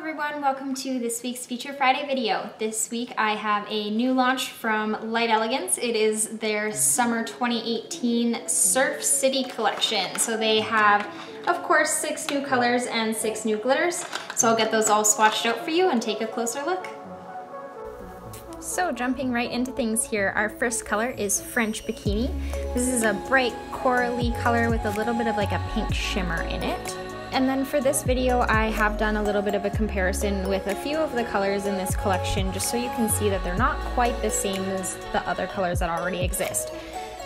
everyone, welcome to this week's Feature Friday video. This week I have a new launch from Light Elegance. It is their Summer 2018 Surf City collection. So they have, of course, 6 new colors and 6 new glitters. So I'll get those all swatched out for you and take a closer look. So jumping right into things here, our first color is French Bikini. This is a bright corally color with a little bit of like a pink shimmer in it. And then for this video, I have done a little bit of a comparison with a few of the colors in this collection, just so you can see that they're not quite the same as the other colors that already exist.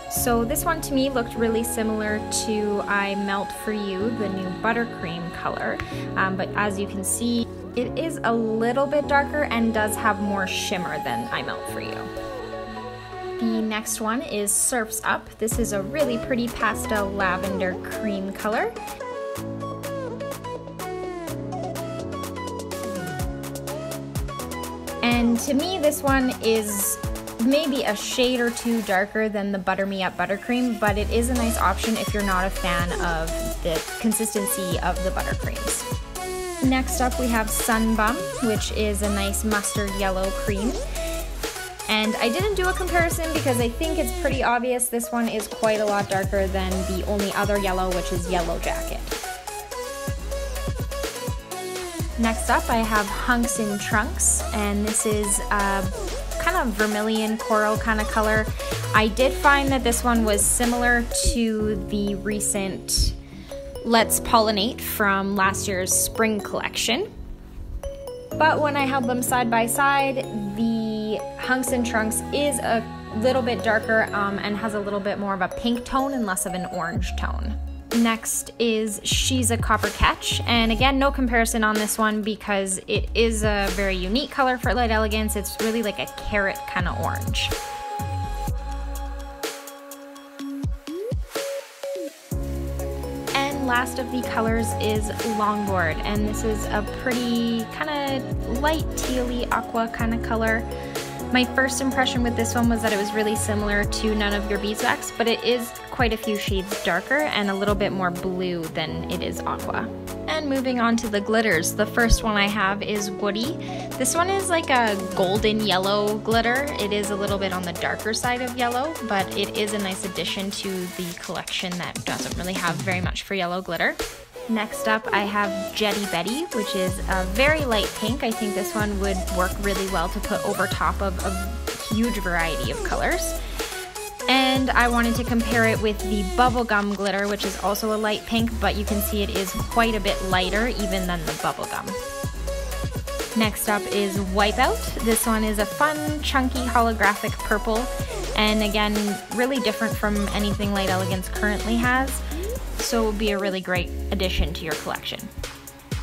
So this one to me looked really similar to I Melt For You, the new buttercream color, but as you can see, it is a little bit darker and does have more shimmer than I Melt For You. The next one is Surf's Up. This is a really pretty pastel lavender cream color. And to me, this one is maybe a shade or two darker than the Butter Me Up Buttercream, but it is a nice option if you're not a fan of the consistency of the buttercreams. Next up we have Sun Bum, which is a nice mustard yellow cream. And I didn't do a comparison because I think it's pretty obvious this one is quite a lot darker than the only other yellow, which is Yellow Jacket. Next up I have Hunks in Trunks, and this is a kind of vermilion coral kind of color. I did find that this one was similar to the recent Let's Pollinate from last year's spring collection. But when I held them side by side, the Hunks in Trunks is a little bit darker and has a little bit more of a pink tone and less of an orange tone. Next is She's a Copper Catch, and again, no comparison on this one because it is a very unique color for Light Elegance. It's really like a carrot kind of orange. And last of the colors is Longboard, and this is a pretty kind of light tealy aqua kind of color. My first impression with this one was that it was really similar to None of Your Beeswax, but it is quite a few shades darker and a little bit more blue than it is aqua. And moving on to the glitters, the first one I have is Woody. This one is like a golden yellow glitter. It is a little bit on the darker side of yellow, but it is a nice addition to the collection that doesn't really have very much for yellow glitter. Next up I have Jetty Betty, which is a very light pink. I think this one would work really well to put over top of a huge variety of colors. And I wanted to compare it with the Bubblegum glitter, which is also a light pink, but you can see it is quite a bit lighter even than the Bubblegum. Next up is Wipeout. This one is a fun, chunky, holographic purple, and again, really different from anything Light Elegance currently has. So it would be a really great addition to your collection.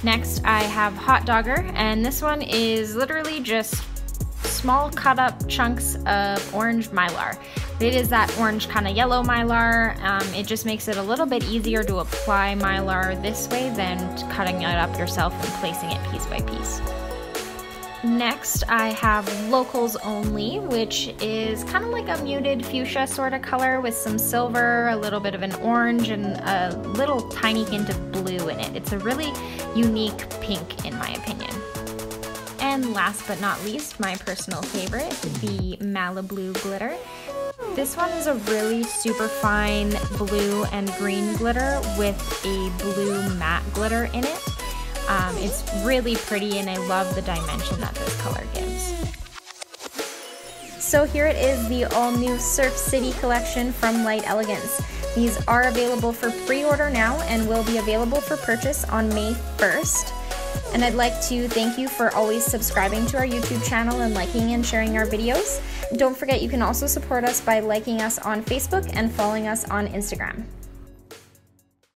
Next I have Hotdogger, and this one is literally just small cut up chunks of orange mylar. It is that orange kind of yellow mylar. It just makes it a little bit easier to apply mylar this way than cutting it up yourself and placing it piece by piece. Next I have Locals Only, which is kind of like a muted fuchsia sort of color with some silver, a little bit of an orange, and a little tiny hint of blue in it. It's a really unique pink in my opinion. And last but not least, my personal favorite, the Maliblue glitter. This one is a really super fine blue and green glitter with a blue matte glitter in it. It's really pretty and I love the dimension that this color gives. So here it is, the all-new Surf City collection from Light Elegance. These are available for pre-order now and will be available for purchase on May 1st. And I'd like to thank you for always subscribing to our YouTube channel and liking and sharing our videos. Don't forget you can also support us by liking us on Facebook and following us on Instagram.